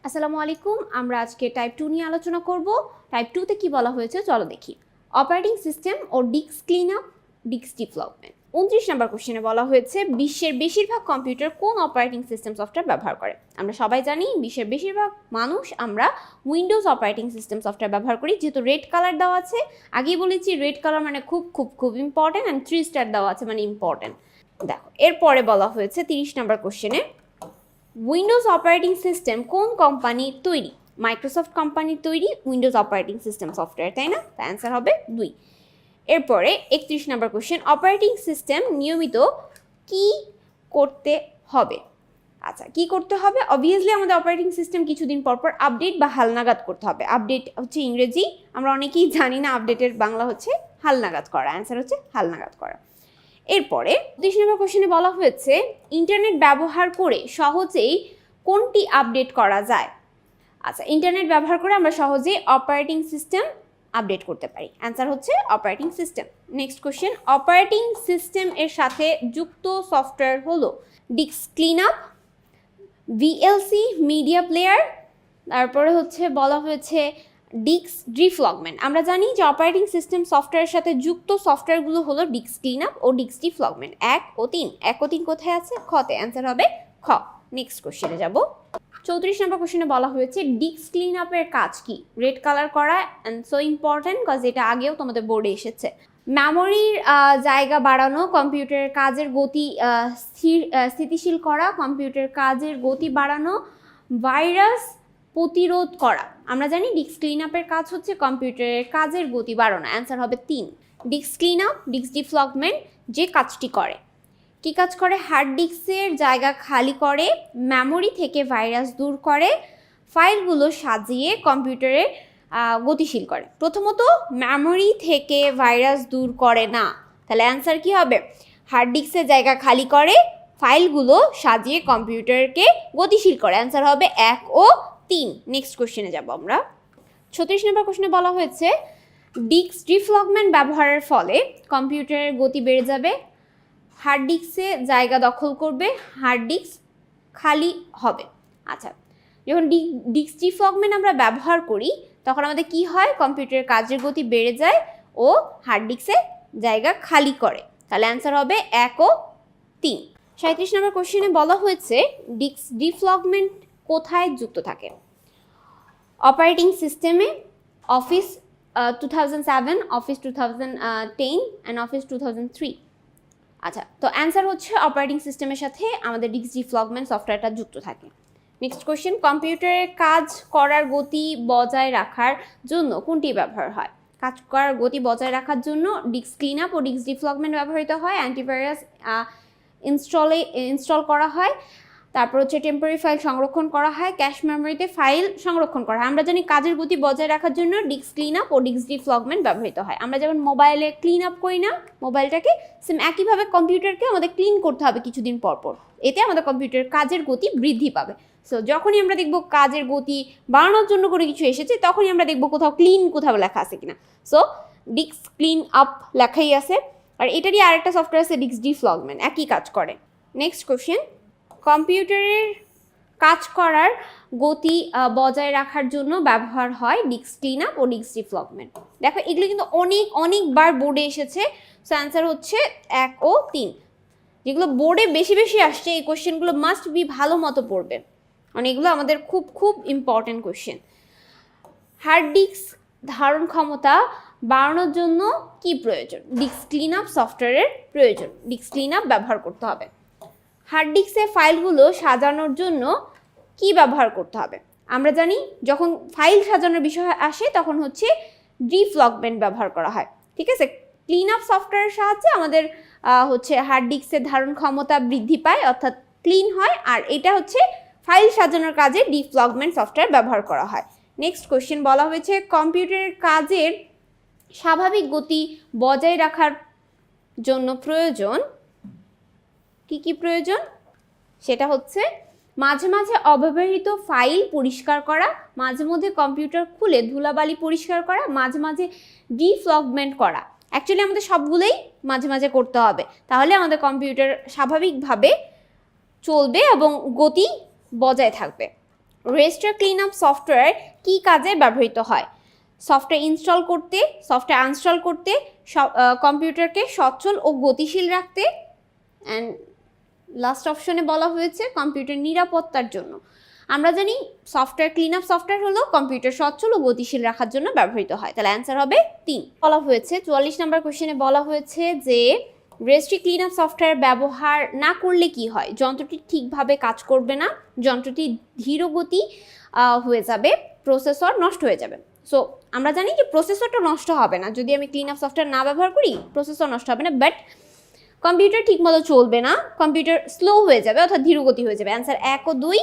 আসসালামু আলাইকুম। আমরা আজকে টাইপ 2 নিয়ে আলোচনা করব। টাইপ 2 তে কি বলা হয়েছে চলো দেখি। অপারেটিং সিস্টেম ও disk clean up, disk development. 29 নম্বর কোশ্চেনে বলা হয়েছে বিশ্বের বেশিরভাগ কম্পিউটার কোন অপারেটিং সিস্টেম সফটওয়্যার ব্যবহার করে। আমরা সবাই জানি বিশ্বের বেশিরভাগ মানুষ আমরা উইন্ডোজ অপারেটিং সিস্টেম সফটওয়্যার ব্যবহার করি, যেহেতু রেড কালার দেওয়া আছে। আগেই বলেছি রেড কালার মানে খুব খুব খুব ইম্পর্টেন্ট, অ্যান্ড 3 স্টার দেওয়া আছে মানে ইম্পর্টেন্ট। দেখো এরপরে বলা হয়েছে 30 নম্বর কোশ্চেনে উইন্ডোজ অপারেটিং সিস্টেম কোন কোম্পানির তৈরি? মাইক্রোসফট কোম্পানির তৈরি উইন্ডোজ অপারেটিং সিস্টেম সফটওয়্যার, তাই না? তার অ্যান্সার হবে 2। এরপরে 31 নম্বর কোশ্চেন অপারেটিং সিস্টেম নিয়মিত কি করতে হবে? আচ্ছা, কি করতে হবে? অবভিয়াসলি আমাদের অপারেটিং সিস্টেম কিছুদিন পর পর আপডেট বা হালনাগাদ করতে হবে। আপডেট হচ্ছে ইংরেজি, আমরা অনেকেই জানি না আপডেটের বাংলা হচ্ছে হালনাগাদ করা। অ্যান্সার হচ্ছে হালনাগাদ করা। এরপরে 30 নম্বর কোশ্চেনে বলা হয়েছে ইন্টারনেট ব্যবহার করে সহজেই কোনটি আপডেট করা যায়? আচ্ছা, ইন্টারনেট ব্যবহার করে আমরা সহজেই অপারেটিং সিস্টেম আপডেট করতে পারি। অ্যান্সার হচ্ছে operating system. Next question operating system এর সাথে যুক্ত সফটওয়্যার হলো disk clean up, VLC media player, তারপরে হচ্ছে বলা হয়েছে ডিস্ক ডিফ্লগমেন্ট। আমরা জানি যে অপারেটিং সিস্টেম সফটওয়্যারের সাথে যুক্ত সফটওয়্যারগুলো হলো ডিস্ক ক্লিন আপ ও ডিস্ক ডিফ্লগমেন্ট। 1 ও 3। 1 ও 3 কোথায় আছে? খতে। অ্যান্সার হবে খ। নেক্সট কোশ্চেনে যাব। 34 নম্বর কোশ্চেনে বলা হয়েছে ডিস্ক ক্লিন আপের কাজ কি? রেড কালার করা, অ্যান্ড সো ইম্পর্টেন্ট কজ এটা আগেও তোমাদের বোর্ডে এসেছে। মেমোরির জায়গা বাড়ানো, কম্পিউটারের কাজের গতি স্থিতিশীল করা, কম্পিউটারের কাজের গতি বাড়ানো, ভাইরাস প্রতিরোধ করা। আমরা জানি ডিস্ক ক্লিন আপের কাজ হচ্ছে কম্পিউটারের কাজের গতি বাড়ানো। অ্যান্সার হবে 3। ডিস্ক ক্লিন আপ, ডিস্ক ডিফ্লগমেন্ট যে কাজটি করে, কি কাজ করে? হার্ড ডিস্কের জায়গা খালি করে, মেমোরি থেকে ভাইরাস দূর করে, ফাইলগুলো সাজিয়ে কম্পিউটারে গতিশীল করে। প্রথমত মেমোরি থেকে ভাইরাস দূর করে না, তাহলে অ্যান্সার কি হবে? হার্ড ডিস্কের জায়গা খালি করে, ফাইলগুলো সাজিয়ে কম্পিউটারকে গতিশীল করে। অ্যান্সার হবে 1 ও 3। নেক্সট কোশ্চেনে যাব আমরা। 36 নম্বর কোশ্চেনে বলা হয়েছে ডিস্ক ডিফ্লগমেন্ট ব্যবহারের ফলে কম্পিউটারের গতি বেড়ে যাবে, হার্ড ডিস্কে জায়গা দখল করবে, হার্ড ডিস্ক খালি হবে। আচ্ছা, যখন ডিস্ক ডিফ্লগমেন্ট আমরা ব্যবহার করি তখন আমাদের কি হয়? কম্পিউটারের কাজের গতি বেড়ে যায় ও হার্ড ডিস্কে জায়গা খালি করে। তাহলে অ্যান্সার হবে 1 ও 3। 37 নম্বর কোশ্চেনে বলা হয়েছে ডিস্ক ডিফ্লগমেন্ট কোথায় যুক্ত থাকে? অপারেটিং সিস্টেমে, অফিস 2007, অফিস 2010 অ্যান্ড অফিস 2003। আচ্ছা, তো অ্যান্সার হচ্ছে অপারেটিং সিস্টেমের সাথে আমাদের ডিস্ক ডিফ্লগমেন্ট সফটওয়্যারটা যুক্ত থাকে। নেক্সট কোশ্চেন কম্পিউটারের কাজ করার গতি বজায় রাখার জন্য কোনটি ব্যবহার হয়? কাজ করার গতি বজায় রাখার জন্য ডিস্ক ক্লিন আপ ও ডিস্ক ডিফ্লগমেন্ট ব্যবহৃত হয়, অ্যান্টিভাইরাস ইনস্টল করা হয়, তারপর হচ্ছে টেম্পোরারি ফাইল সংরক্ষণ করা হয়, ক্যাশ মেমোরিতে ফাইল সংরক্ষণ করা হয়। আমরা জানি কাজের গতি বজায় রাখার জন্য ডিস্ক ক্লিন আপ ও ডিস্ক ডিফ্লগমেন্ট ব্যবহৃত হয়। আমরা যেমন মোবাইলে ক্লিন আপ করি না মোবাইলটাকে, সেম একইভাবে কম্পিউটারকে আমাদের ক্লিন করতে হবে কিছুদিন পর পর। এতে আমাদের কম্পিউটারের কাজের গতি বৃদ্ধি পাবে। সো যখনই আমরা দেখব কাজের গতি বাড়ানোর জন্য কোনো কিছু এসেছে তখনই আমরা দেখব কোথাও লেখা আছে কিনা। সো ডিস্ক ক্লিন আপ লেখাই আছে, আর এটারই আরেকটা সফটওয়্যার আছে ডিস্ক ডিফ্লগমেন্ট, একই কাজ করে। নেক্সট কোশ্চেন কম্পিউটারের কাজ করার গতি বজায় রাখার জন্য ব্যবহার হয় ডিস্ক ক্লিন আপ ও ডিস্ক ডিফ্লগমেন্ট। দেখো এগুলো কিন্তু অনেকবার বোর্ডে এসেছে। সো অ্যান্সার হচ্ছে 1 ও 3। যেগুলো বোর্ডে বেশি আসছে এই কোশ্চেনগুলো মাস্ট বি ভালো মতো পড়বে, মানে এগুলো আমাদের খুব ইম্পর্টেন্ট কোশ্চেন। হার্ড ডিস্ক ধারণ ক্ষমতা বাড়ানোর জন্য কি প্রয়োজন? ডিস্ক ক্লিন আপ সফটওয়্যারের প্রয়োজন। ডিস্ক ক্লিন আপ ব্যবহার করতে হবে। হার্ড ডিস্কের ফাইলগুলো সাজানোর জন্য কি ব্যবহার করতে হবে? আমরা জানি যখন ফাইল সাজানোর বিষয় আসে তখন হচ্ছে ডিফ্লগমেন্ট ব্যবহার করা হয়। ঠিক আছে, ক্লিন আপ সফটওয়্যারের সাহায্যে আমাদের হচ্ছে হার্ড ডিস্কের ধারণ ক্ষমতা বৃদ্ধি পায়, অর্থাৎ ক্লিন হয়, আর এটা হচ্ছে ফাইল সাজানোর কাজে ডিফ্লগমেন্ট সফটওয়্যার ব্যবহার করা হয়। নেক্সট কোশ্চেন বলা হয়েছে কম্পিউটারের কাজের স্বাভাবিক গতি বজায় রাখার জন্য প্রয়োজন কি প্রয়োজন? সেটা হচ্ছে মাঝে মাঝে অব্যবহৃত ফাইল পরিষ্কার করা, মাঝে মধ্যে কম্পিউটার খুলে ধুলাবালি পরিষ্কার করা, মাঝে মাঝে ডিফ্লগমেন্ট করা। অ্যাকচুয়ালি আমাদের সবগুলোই মাঝে মাঝে করতে হবে, তাহলে আমাদের কম্পিউটার স্বাভাবিকভাবে চলবে এবং গতি বজায় থাকবে। রেজিস্টার ক্লিন আপ সফটওয়্যার কী কাজে ব্যবহৃত হয়? সফটওয়্যার ইনস্টল করতে, সফটওয়্যার আনস্টল করতে, কম্পিউটারকে সচল ও গতিশীল রাখতে, অ্যান্ড লাস্ট অপশনে বলা হয়েছে কম্পিউটার নিরাপত্তার জন্য। আমরা জানি সফটওয়্যার ক্লিন আপ সফটওয়্যার হলো কম্পিউটার সচল ও গতিশীল রাখার জন্য ব্যবহৃত হয়, তাহলে অ্যান্সার হবে 3। বলা হয়েছে 44 নম্বর কোশ্চেনে বলা হয়েছে যে রেজিস্ট্রি ক্লিন আপ সফটওয়্যার ব্যবহার না করলে কি হয়? যন্ত্রটি ঠিকভাবে কাজ করবে না, যন্ত্রটি ধীরগতি হয়ে যাবে, প্রসেসর নষ্ট হয়ে যাবে। সো আমরা জানি যে প্রসেসরটা নষ্ট হবে না, যদি আমি ক্লিন আপ সফটওয়্যার না ব্যবহার করি প্রসেসর নষ্ট হবে না, বাট কম্পিউটার ঠিকমতো চলবে না, কম্পিউটার স্লো হয়ে যাবে অর্থাৎ ধীরগতি হয়ে যাবে। অ্যান্সার 1 ও 2।